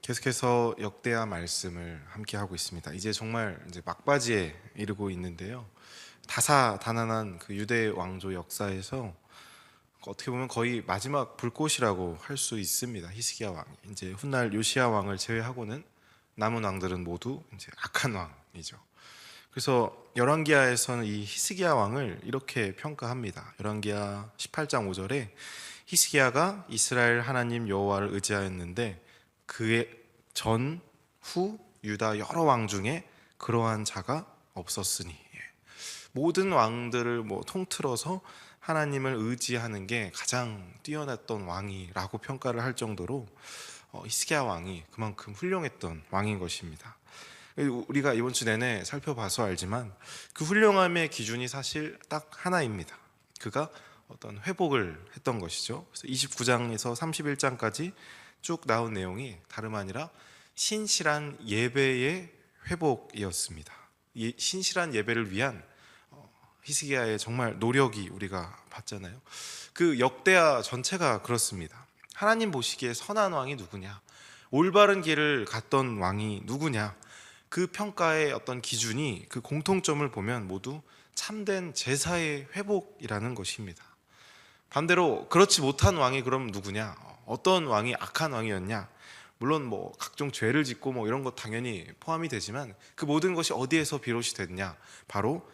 계속해서 역대하 말씀을 함께 하고 있습니다. 이제 정말 막바지에 이르고 있는데요. 다사다난한 그 유대 왕조 역사에서 어떻게 보면 거의 마지막 불꽃이라고 할 수 있습니다. 히스기야 왕이 이제 훗날 요시야 왕을 제외하고는 남은 왕들은 모두 이제 악한 왕이죠. 그래서 열왕기하에서는 이 히스기야 왕을 이렇게 평가합니다. 열왕기하 18장 5절에 히스기야가 이스라엘 하나님 여호와를 의지하였는데 그의 전, 후 유다 여러 왕 중에 그러한 자가 없었으니, 모든 왕들을 통틀어서 하나님을 의지하는 게 가장 뛰어났던 왕이라고 평가를 할 정도로 히스기야 왕이 그만큼 훌륭했던 왕인 것입니다. 우리가 이번 주 내내 살펴봐서 알지만 그 훌륭함의 기준이 사실 딱 하나입니다. 그가 어떤 회복을 했던 것이죠. 그래서 29장에서 31장까지 쭉 나온 내용이 다름 아니라 신실한 예배의 회복이었습니다. 이 신실한 예배를 위한 히스기야의 정말 노력이 우리가 봤잖아요. 그 역대하 전체가 그렇습니다. 하나님 보시기에 선한 왕이 누구냐, 올바른 길을 갔던 왕이 누구냐, 그 평가의 어떤 기준이, 그 공통점을 보면 모두 참된 제사의 회복이라는 것입니다. 반대로 그렇지 못한 왕이 그럼 누구냐, 어떤 왕이 악한 왕이었냐, 물론 각종 죄를 짓고 이런 것 당연히 포함이 되지만 그 모든 것이 어디에서 비롯이 됐냐, 바로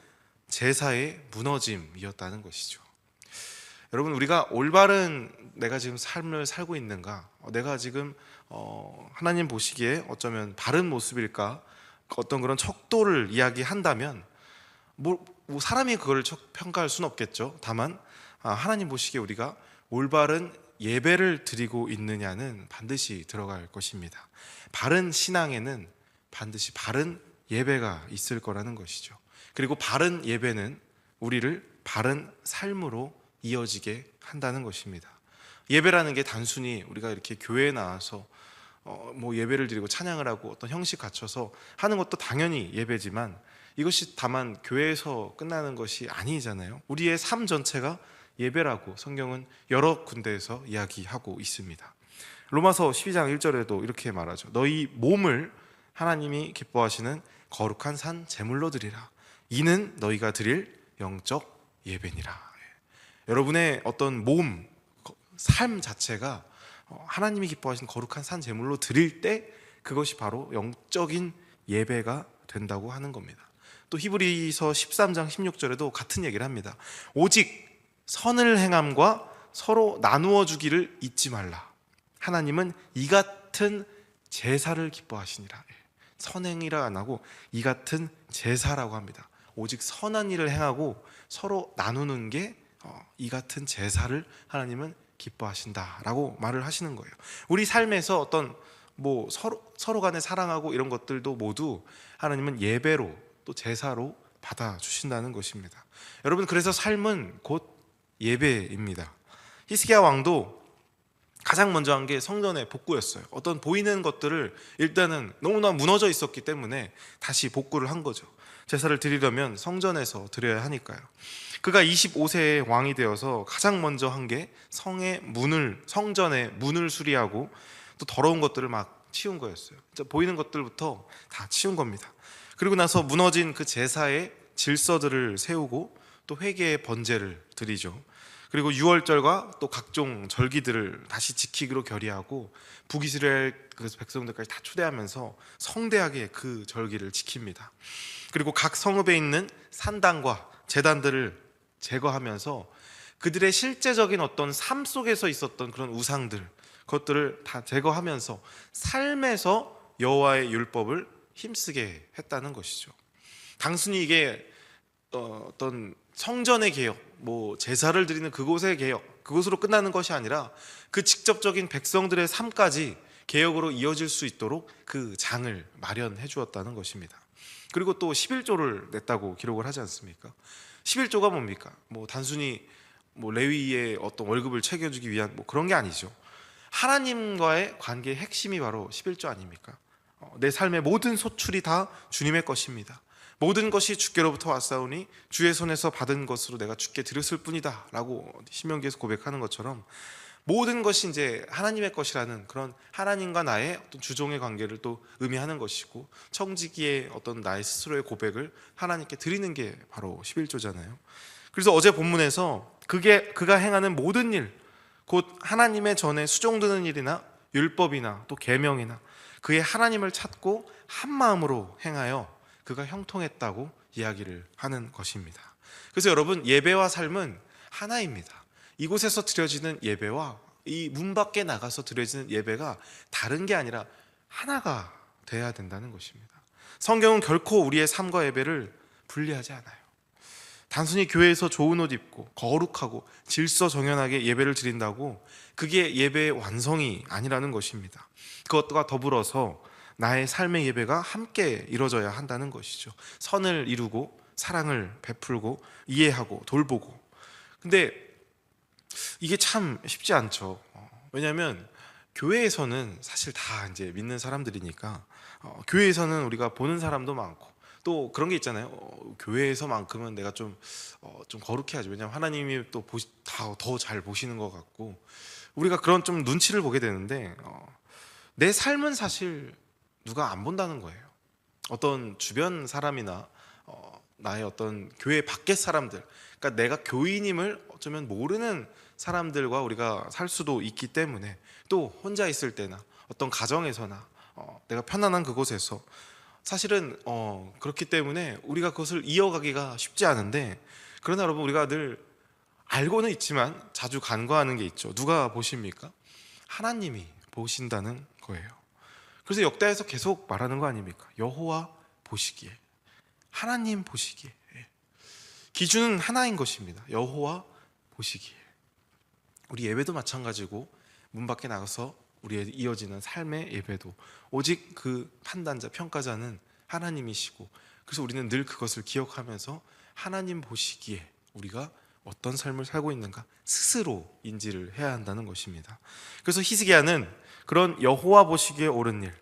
제사의 무너짐이었다는 것이죠. 여러분, 우리가 올바른 내가 지금 삶을 살고 있는가, 내가 지금 하나님 보시기에 어쩌면 바른 모습일까, 어떤 그런 척도를 이야기한다면 사람이 그걸 평가할 수는 없겠죠. 다만 하나님 보시기에 우리가 올바른 예배를 드리고 있느냐는 반드시 들어갈 것입니다. 바른 신앙에는 반드시 바른 예배가 있을 거라는 것이죠. 그리고 바른 예배는 우리를 바른 삶으로 이어지게 한다는 것입니다. 예배라는 게 단순히 우리가 이렇게 교회에 나와서 예배를 드리고 찬양을 하고 어떤 형식 갖춰서 하는 것도 당연히 예배지만 이것이 다만 교회에서 끝나는 것이 아니잖아요. 우리의 삶 전체가 예배라고 성경은 여러 군데에서 이야기하고 있습니다. 로마서 12장 1절에도 이렇게 말하죠. 너희 몸을 하나님이 기뻐하시는 거룩한 산 제물로 드리라. 이는 너희가 드릴 영적 예배니라. 여러분의 어떤 몸, 삶 자체가 하나님이 기뻐하시는 거룩한 산 제물로 드릴 때 그것이 바로 영적인 예배가 된다고 하는 겁니다. 또 히브리서 13장 16절에도 같은 얘기를 합니다. 오직 선을 행함과 서로 나누어 주기를 잊지 말라. 하나님은 이 같은 제사를 기뻐하시니라. 선행이라 안 하고 이 같은 제사라고 합니다. 오직 선한 일을 행하고 서로 나누는 게 이 같은 제사를 하나님은 기뻐하신다라고 말을 하시는 거예요. 우리 삶에서 어떤 서로 간에 사랑하고 이런 것들도 모두 하나님은 예배로 또 제사로 받아주신다는 것입니다. 여러분, 그래서 삶은 곧 예배입니다. 히스기야 왕도 가장 먼저 한 게 성전의 복구였어요. 어떤 보이는 것들을 일단은 너무나 무너져 있었기 때문에 다시 복구를 한 거죠. 제사를 드리려면 성전에서 드려야 하니까요. 그가 25세의 왕이 되어서 가장 먼저 한 게 성전의 문을 수리하고 또 더러운 것들을 막 치운 거였어요. 보이는 것들부터 다 치운 겁니다. 그리고 나서 무너진 그 제사의 질서들을 세우고 또 회개의 번제를 드리죠. 그리고 유월절과 또 각종 절기들을 다시 지키기로 결의하고 북이스라엘 그 백성들까지 다 초대하면서 성대하게 그 절기를 지킵니다. 그리고 각 성읍에 있는 산당과 제단들을 제거하면서 그들의 실제적인 어떤 삶 속에서 있었던 그런 우상들, 그것들을 다 제거하면서 삶에서 여호와의 율법을 힘쓰게 했다는 것이죠. 단순히 이게 어떤 성전의 개혁, 제사를 드리는 그곳의 개혁, 그것으로 끝나는 것이 아니라 그 직접적인 백성들의 삶까지 개혁으로 이어질 수 있도록 그 장을 마련해 주었다는 것입니다. 그리고 또 11조를 냈다고 기록을 하지 않습니까? 11조가 뭡니까? 단순히 레위의 어떤 월급을 챙겨주기 위한 그런 게 아니죠. 하나님과의 관계의 핵심이 바로 11조 아닙니까? 내 삶의 모든 소출이 다 주님의 것입니다. 모든 것이 주께로부터 왔사오니 주의 손에서 받은 것으로 내가 주께 드렸을 뿐이다 라고 신명기에서 고백하는 것처럼 모든 것이 이제 하나님의 것이라는 그런 하나님과 나의 어떤 주종의 관계를 또 의미하는 것이고, 청지기의 어떤 나의 스스로의 고백을 하나님께 드리는 게 바로 11조잖아요. 그래서 어제 본문에서 그가 행하는 모든 일, 곧 하나님의 전에 수종드는 일이나 율법이나 또 계명이나 그의 하나님을 찾고 한 마음으로 행하여 그가 형통했다고 이야기를 하는 것입니다. 그래서 여러분, 예배와 삶은 하나입니다. 이곳에서 드려지는 예배와 이 문 밖에 나가서 드려지는 예배가 다른 게 아니라 하나가 돼야 된다는 것입니다. 성경은 결코 우리의 삶과 예배를 분리하지 않아요. 단순히 교회에서 좋은 옷 입고 거룩하고 질서정연하게 예배를 드린다고 그게 예배의 완성이 아니라는 것입니다. 그것과 더불어서 나의 삶의 예배가 함께 이루어져야 한다는 것이죠. 선을 이루고 사랑을 베풀고 이해하고 돌보고. 근데 이게 참 쉽지 않죠. 왜냐하면 교회에서는 사실 다 이제 믿는 사람들이니까, 교회에서는 우리가 보는 사람도 많고 또 그런 게 있잖아요. 교회에서만큼은 내가 좀 거룩해야지. 왜냐하면 하나님이 또 더 잘 보시는 것 같고 우리가 그런 좀 눈치를 보게 되는데, 내 삶은 사실 누가 안 본다는 거예요. 어떤 주변 사람이나 나의 어떤 교회 밖의 사람들, 그러니까 내가 교인임을 어쩌면 모르는 사람들과 우리가 살 수도 있기 때문에, 또 혼자 있을 때나 어떤 가정에서나 내가 편안한 그곳에서 사실은 그렇기 때문에 우리가 그것을 이어가기가 쉽지 않은데, 그러나 여러분, 우리가 늘 알고는 있지만 자주 간과하는 게 있죠. 누가 보십니까? 하나님이 보신다는 거예요. 그래서 역대에서 계속 말하는 거 아닙니까? 여호와 보시기에, 하나님 보시기에. 기준은 하나인 것입니다. 여호와 보시기에. 우리 예배도 마찬가지고 문 밖에 나가서 우리의 이어지는 삶의 예배도 오직 그 판단자, 평가자는 하나님이시고, 그래서 우리는 늘 그것을 기억하면서 하나님 보시기에 우리가 어떤 삶을 살고 있는가 스스로 인지를 해야 한다는 것입니다. 그래서 히스기야는 그런 여호와 보시기에 옳은 일,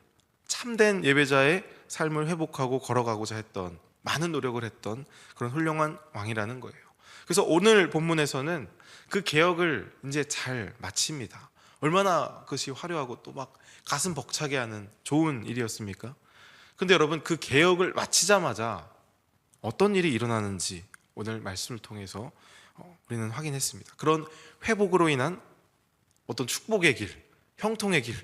참된 예배자의 삶을 회복하고 걸어가고자 했던, 많은 노력을 했던 그런 훌륭한 왕이라는 거예요. 그래서 오늘 본문에서는 그 개혁을 이제 잘 마칩니다. 얼마나 그것이 화려하고 또 막 가슴 벅차게 하는 좋은 일이었습니까? 근데 여러분, 그 개혁을 마치자마자 어떤 일이 일어나는지 오늘 말씀을 통해서 우리는 확인했습니다. 그런 회복으로 인한 어떤 축복의 길, 형통의 길,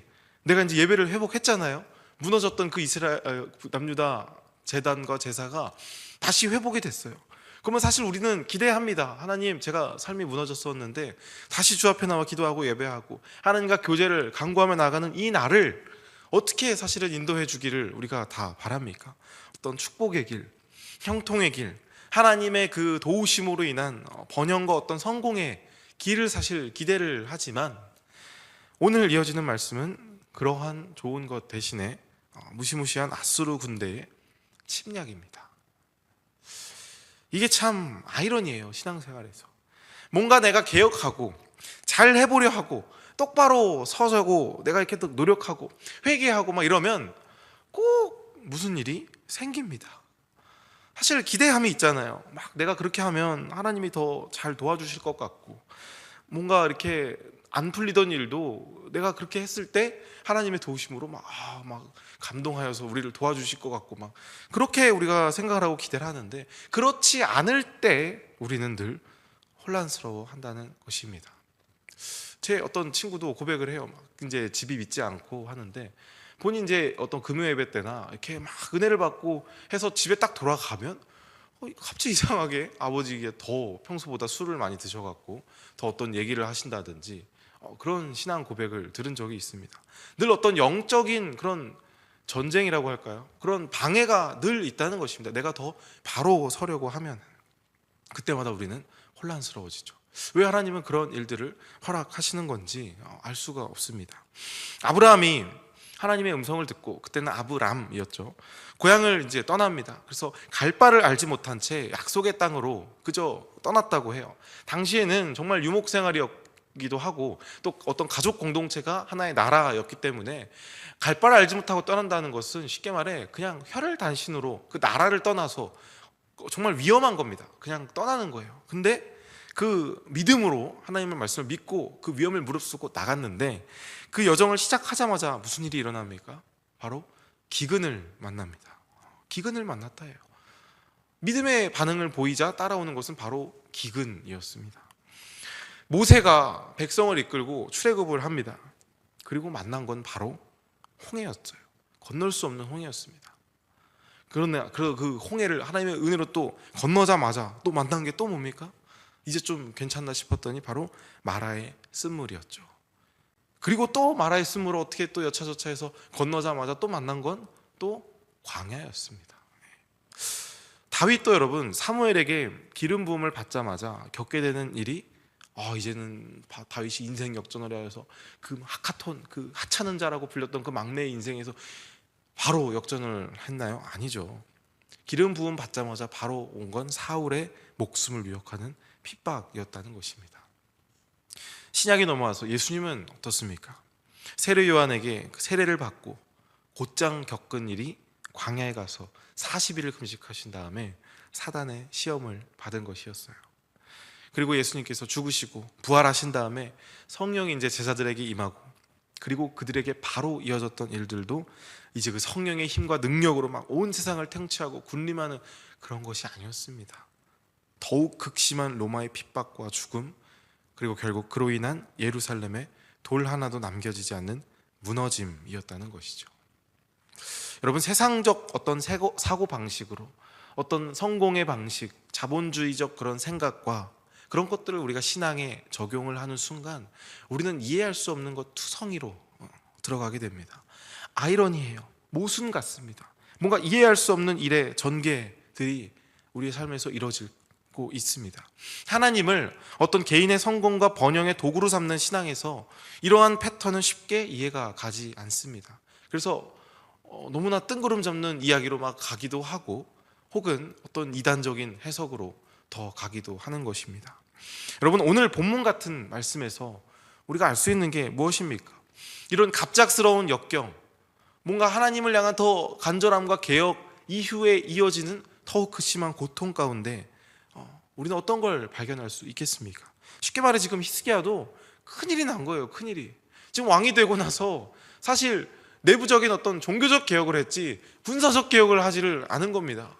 내가 이제 예배를 회복했잖아요. 무너졌던 그 이스라엘 남유다 제단과 제사가 다시 회복이 됐어요. 그러면 사실 우리는 기대합니다. 하나님, 제가 삶이 무너졌었는데 다시 주 앞에 나와 기도하고 예배하고 하나님과 교제를 강구하며 나가는 이 날을 어떻게 사실은 인도해 주기를 우리가 다 바랍니까? 어떤 축복의 길, 형통의 길, 하나님의 그 도우심으로 인한 번영과 어떤 성공의 길을 사실 기대를 하지만, 오늘 이어지는 말씀은 그러한 좋은 것 대신에 무시무시한 아수르 군대의 침략입니다. 이게 참 아이러니예요. 신앙생활에서 뭔가 내가 개혁하고 잘 해보려 하고 똑바로 서자고 내가 이렇게 또 노력하고 회개하고 막 이러면 꼭 무슨 일이 생깁니다. 사실 기대함이 있잖아요. 막 내가 그렇게 하면 하나님이 더 잘 도와주실 것 같고, 뭔가 이렇게 안 풀리던 일도 내가 그렇게 했을 때 하나님의 도우심으로 막 감동하여서 우리를 도와주실 것 같고, 막 그렇게 우리가 생각을 하고 기대를 하는데, 그렇지 않을 때 우리는 늘 혼란스러워 한다는 것입니다. 제 어떤 친구도 고백을 해요. 막 이제 집이 믿지 않고 하는데, 본인 이제 어떤 금요 예배 때나 이렇게 막 은혜를 받고 해서 집에 딱 돌아가면 갑자기 이상하게 아버지가 더 평소보다 술을 많이 드셔갖고 더 어떤 얘기를 하신다든지 그런 신앙 고백을 들은 적이 있습니다. 늘 어떤 영적인 그런 전쟁이라고 할까요? 그런 방해가 늘 있다는 것입니다. 내가 더 바로 서려고 하면 그때마다 우리는 혼란스러워지죠. 왜 하나님은 그런 일들을 허락하시는 건지 알 수가 없습니다. 아브라함이 하나님의 음성을 듣고, 그때는 아브람이었죠, 고향을 이제 떠납니다. 그래서 갈 바를 알지 못한 채 약속의 땅으로 그저 떠났다고 해요. 당시에는 정말 유목 생활이었기도 하고 또 어떤 가족 공동체가 하나의 나라였기 때문에 갈 바를 알지 못하고 떠난다는 것은 쉽게 말해 그냥 혈혈단신으로 그 나라를 떠나서 정말 위험한 겁니다. 그냥 떠나는 거예요. 근데 그 믿음으로 하나님의 말씀을 믿고 그 위험을 무릅쓰고 나갔는데, 그 여정을 시작하자마자 무슨 일이 일어납니까? 바로 기근을 만납니다. 기근을 만났다예요. 믿음의 반응을 보이자 따라오는 것은 바로 기근이었습니다. 모세가 백성을 이끌고 출애굽을 합니다. 그리고 만난 건 바로 홍해였어요. 건널 수 없는 홍해였습니다. 그런데 그 홍해를 하나님의 은혜로 또 건너자마자 또 만난 게 또 뭡니까? 이제 좀 괜찮나 싶었더니 바로 마라의 쓴물이었죠. 그리고 또 마라의 쓴물을 어떻게 또 여차저차해서 건너자마자 또 만난 건 또 광야였습니다. 다윗도 여러분, 사무엘에게 기름 부음을 받자마자 겪게 되는 일이, 이제는 다윗이 인생 역전을 해서 그 하카톤, 그 하찮은 자라고 불렸던 그 막내의 인생에서 바로 역전을 했나요? 아니죠. 기름 부음 받자마자 바로 온 건 사울의 목숨을 위협하는 핍박이었다는 것입니다. 신약이 넘어와서 예수님은 어떻습니까? 세례 요한에게 그 세례를 받고 곧장 겪은 일이 광야에 가서 40일을 금식하신 다음에 사단의 시험을 받은 것이었어요. 그리고 예수님께서 죽으시고 부활하신 다음에 성령이 이제 제자들에게 임하고, 그리고 그들에게 바로 이어졌던 일들도 이제 그 성령의 힘과 능력으로 막 온 세상을 통치하고 군림하는 그런 것이 아니었습니다. 더욱 극심한 로마의 핍박과 죽음, 그리고 결국 그로 인한 예루살렘에 돌 하나도 남겨지지 않는 무너짐이었다는 것이죠. 여러분, 세상적 어떤 사고 방식으로, 어떤 성공의 방식, 자본주의적 그런 생각과 그런 것들을 우리가 신앙에 적용을 하는 순간 우리는 이해할 수 없는 것 투성이로 들어가게 됩니다. 아이러니해요. 모순 같습니다. 뭔가 이해할 수 없는 일의 전개들이 우리의 삶에서 이루어지고 있습니다. 하나님을 어떤 개인의 성공과 번영의 도구로 삼는 신앙에서 이러한 패턴은 쉽게 이해가 가지 않습니다. 그래서 너무나 뜬구름 잡는 이야기로 막 가기도 하고, 혹은 어떤 이단적인 해석으로 더 가기도 하는 것입니다. 여러분, 오늘 본문 같은 말씀에서 우리가 알 수 있는 게 무엇입니까? 이런 갑작스러운 역경, 뭔가 하나님을 향한 더 간절함과 개혁 이후에 이어지는 더욱 극심한 고통 가운데 우리는 어떤 걸 발견할 수 있겠습니까? 쉽게 말해 지금 히스기야도 큰일이 난 거예요. 큰일이. 지금 왕이 되고 나서 사실 내부적인 어떤 종교적 개혁을 했지 군사적 개혁을 하지를 않은 겁니다.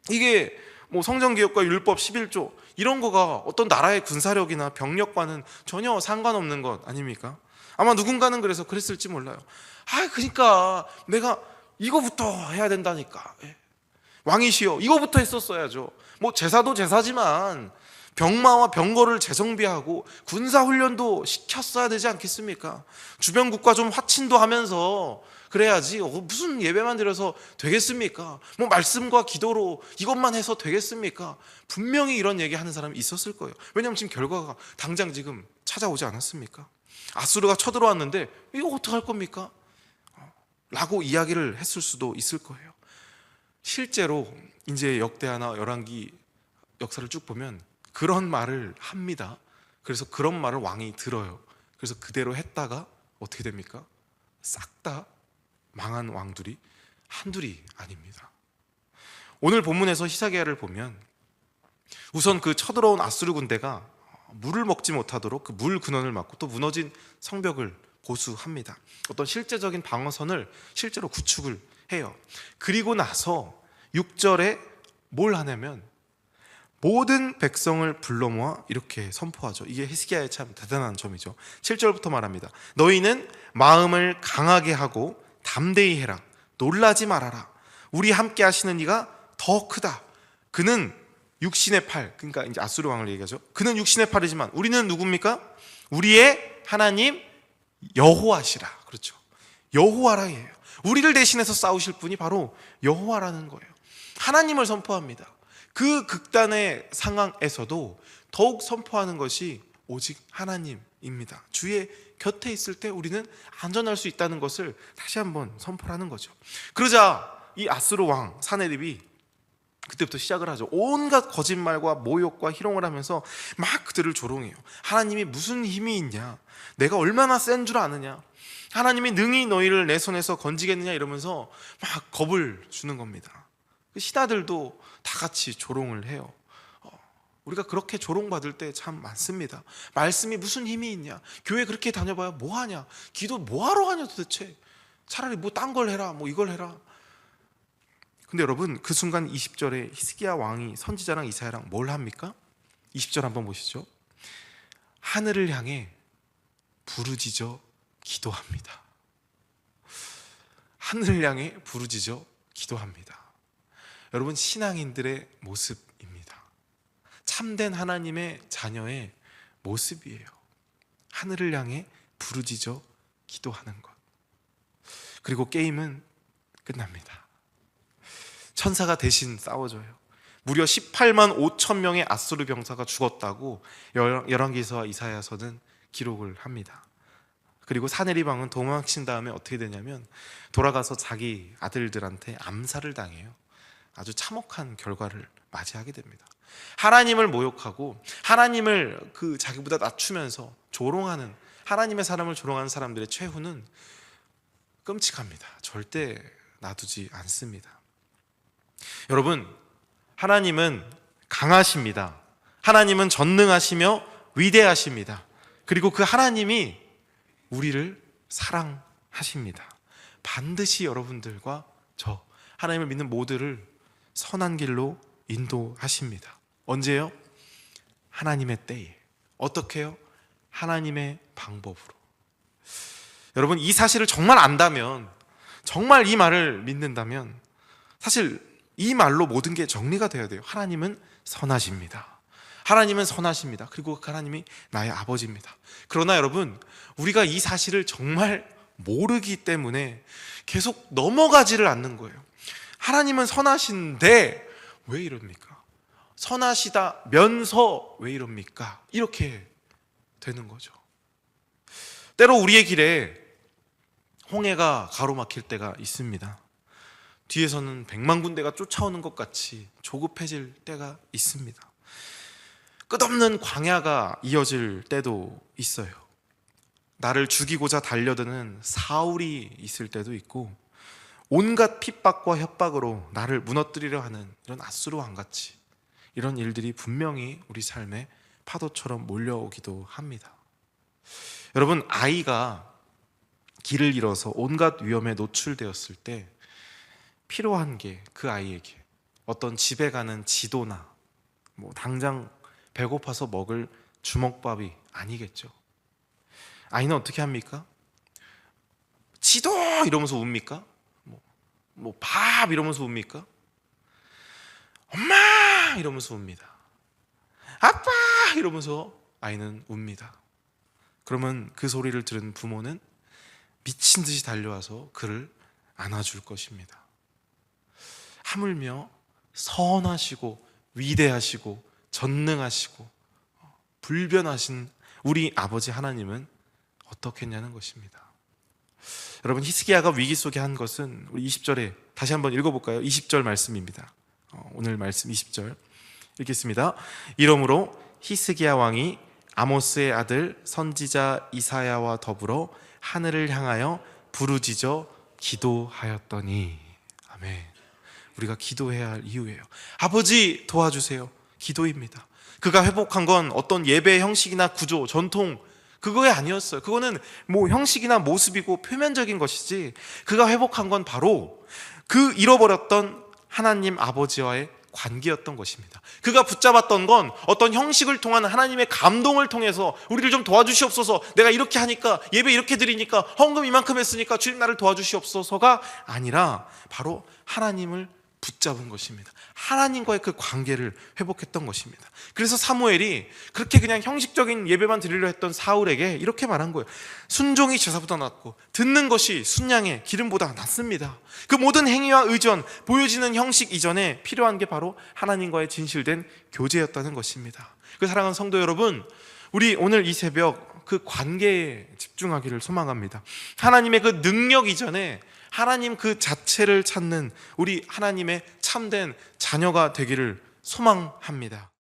이게 뭐 성전개혁과 율법 11조 이런 거가 어떤 나라의 군사력이나 병력과는 전혀 상관없는 것 아닙니까? 아마 누군가는 그래서 그랬을지 몰라요. 그러니까 내가 이거부터 해야 된다니까. 왕이시여, 이거부터 했었어야죠. 뭐 제사도 제사지만 병마와 병거를 재정비하고 군사훈련도 시켰어야 되지 않겠습니까? 주변 국가 좀 화친도 하면서 그래야지. 무슨 예배만 드려서 되겠습니까? 뭐 말씀과 기도로 이것만 해서 되겠습니까? 분명히 이런 얘기하는 사람이 있었을 거예요. 왜냐하면 지금 결과가 당장 지금 찾아오지 않았습니까? 아수르가 쳐들어왔는데 이거 어떡할 겁니까? 라고 이야기를 했을 수도 있을 거예요. 실제로 이제 역대하나 열왕기 역사를 쭉 보면 그런 말을 합니다. 그래서 그런 말을 왕이 들어요. 그래서 그대로 했다가 어떻게 됩니까? 싹 다 망한 왕들이 한둘이 아닙니다. 오늘 본문에서 히스기야를 보면 우선 그 쳐들어온 아수르 군대가 물을 먹지 못하도록 그 물 근원을 막고 또 무너진 성벽을 고수합니다. 어떤 실제적인 방어선을 실제로 구축을 해요. 그리고 나서 6절에 뭘 하냐면 모든 백성을 불러 모아 이렇게 선포하죠. 이게 히스기야의 참 대단한 점이죠. 7절부터 말합니다. 너희는 마음을 강하게 하고 담대히 해라. 놀라지 말아라. 우리 함께 하시는 이가 더 크다. 그는 육신의 팔, 그러니까 이제 아수르 왕을 얘기하죠. 그는 육신의 팔이지만 우리는 누굽니까? 우리의 하나님 여호와시라. 그렇죠. 여호와라예요. 우리를 대신해서 싸우실 분이 바로 여호와라는 거예요. 하나님을 선포합니다. 그 극단의 상황에서도 더욱 선포하는 것이 오직 하나님입니다. 주의 곁에 있을 때 우리는 안전할 수 있다는 것을 다시 한번 선포하는 거죠. 그러자 이 아수르 왕 사네립이 그때부터 시작을 하죠. 온갖 거짓말과 모욕과 희롱을 하면서 막 그들을 조롱해요. 하나님이 무슨 힘이 있냐? 내가 얼마나 센 줄 아느냐? 하나님이 능히 너희를 내 손에서 건지겠느냐? 이러면서 막 겁을 주는 겁니다. 신하들도 다 같이 조롱을 해요. 우리가 그렇게 조롱받을 때 참 많습니다. 말씀이 무슨 힘이 있냐, 교회 그렇게 다녀봐야 뭐하냐, 기도 뭐하러 가냐 도대체, 차라리 뭐 딴 걸 해라, 뭐 이걸 해라. 근데 여러분, 그 순간 20절에 히스기야 왕이 선지자랑 이사야랑 뭘 합니까? 20절 한번 보시죠. 하늘을 향해 부르짖어 기도합니다. 하늘을 향해 부르짖어 기도합니다. 여러분, 신앙인들의 모습입니다. 참된 하나님의 자녀의 모습이에요. 하늘을 향해 부르짖어 기도하는 것. 그리고 게임은 끝납니다. 천사가 대신 싸워줘요. 무려 18만 5천 명의 아수르 병사가 죽었다고 열왕기서와 이사야서는 기록을 합니다. 그리고 사내립 왕은 도망친 다음에 어떻게 되냐면 돌아가서 자기 아들들한테 암살을 당해요. 아주 참혹한 결과를 맞이하게 됩니다. 하나님을 모욕하고 하나님을 자기보다 낮추면서 조롱하는, 하나님의 사람을 조롱하는 사람들의 최후는 끔찍합니다. 절대 놔두지 않습니다. 여러분, 하나님은 강하십니다. 하나님은 전능하시며 위대하십니다. 그리고 그 하나님이 우리를 사랑하십니다. 반드시 여러분들과 저, 하나님을 믿는 모두를 선한 길로 인도하십니다. 언제요? 하나님의 때에. 어떻게 해요? 하나님의 방법으로. 여러분, 이 사실을 정말 안다면, 정말 이 말을 믿는다면 사실 이 말로 모든 게 정리가 돼야 돼요. 하나님은 선하십니다. 하나님은 선하십니다. 그리고 그 하나님이 나의 아버지입니다. 그러나 여러분, 우리가 이 사실을 정말 모르기 때문에 계속 넘어가지를 않는 거예요. 하나님은 선하신데 왜 이럽니까? 선하시다면서 왜 이럽니까? 이렇게 되는 거죠. 때로 우리의 길에 홍해가 가로막힐 때가 있습니다. 뒤에서는 100만 군대가 쫓아오는 것 같이 조급해질 때가 있습니다. 끝없는 광야가 이어질 때도 있어요. 나를 죽이고자 달려드는 사울이 있을 때도 있고, 온갖 핍박과 협박으로 나를 무너뜨리려 하는 이런 아수르 왕같이 이런 일들이 분명히 우리 삶에 파도처럼 몰려오기도 합니다. 여러분, 아이가 길을 잃어서 온갖 위험에 노출되었을 때 필요한 게 그 아이에게 어떤 집에 가는 지도나 당장 배고파서 먹을 주먹밥이 아니겠죠. 아이는 어떻게 합니까? 지도 이러면서 웁니까? 밥 이러면서 웁니까? 엄마 이러면서 웁니다. 아빠 이러면서 아이는 웁니다. 그러면 그 소리를 들은 부모는 미친 듯이 달려와서 그를 안아줄 것입니다. 하물며 선하시고 위대하시고 전능하시고 불변하신 우리 아버지 하나님은 어떻게 했냐는 것입니다. 여러분, 히스기야가 위기 속에 한 것은 우리 20절에 다시 한번 읽어볼까요? 20절 말씀입니다. 오늘 말씀 20절 읽겠습니다. 이러므로 히스기야 왕이 아모스의 아들 선지자 이사야와 더불어 하늘을 향하여 부르짖어 기도하였더니. 아멘. 우리가 기도해야 할 이유예요. 아버지 도와주세요. 기도입니다. 그가 회복한 건 어떤 예배 형식이나 구조, 전통 그거에 아니었어요. 그거는 형식이나 모습이고 표면적인 것이지, 그가 회복한 건 바로 그 잃어버렸던 하나님 아버지와의 관계였던 것입니다. 그가 붙잡았던 건 어떤 형식을 통한 하나님의 감동을 통해서 우리를 좀 도와주시옵소서, 내가 이렇게 하니까, 예배 이렇게 드리니까, 헌금 이만큼 했으니까 주님 나를 도와주시옵소서가 아니라 바로 하나님을 붙잡은 것입니다. 하나님과의 그 관계를 회복했던 것입니다. 그래서 사무엘이 그렇게 그냥 형식적인 예배만 드리려 했던 사울에게 이렇게 말한 거예요. 순종이 제사보다 낫고 듣는 것이 순양의 기름보다 낫습니다. 그 모든 행위와 의전, 보여지는 형식 이전에 필요한 게 바로 하나님과의 진실된 교제였다는 것입니다. 그 사랑하는 성도 여러분, 우리 오늘 이 새벽 그 관계에 집중하기를 소망합니다. 하나님의 그 능력 이전에 하나님 그 자체를 찾는 우리 하나님의 참된 자녀가 되기를 소망합니다.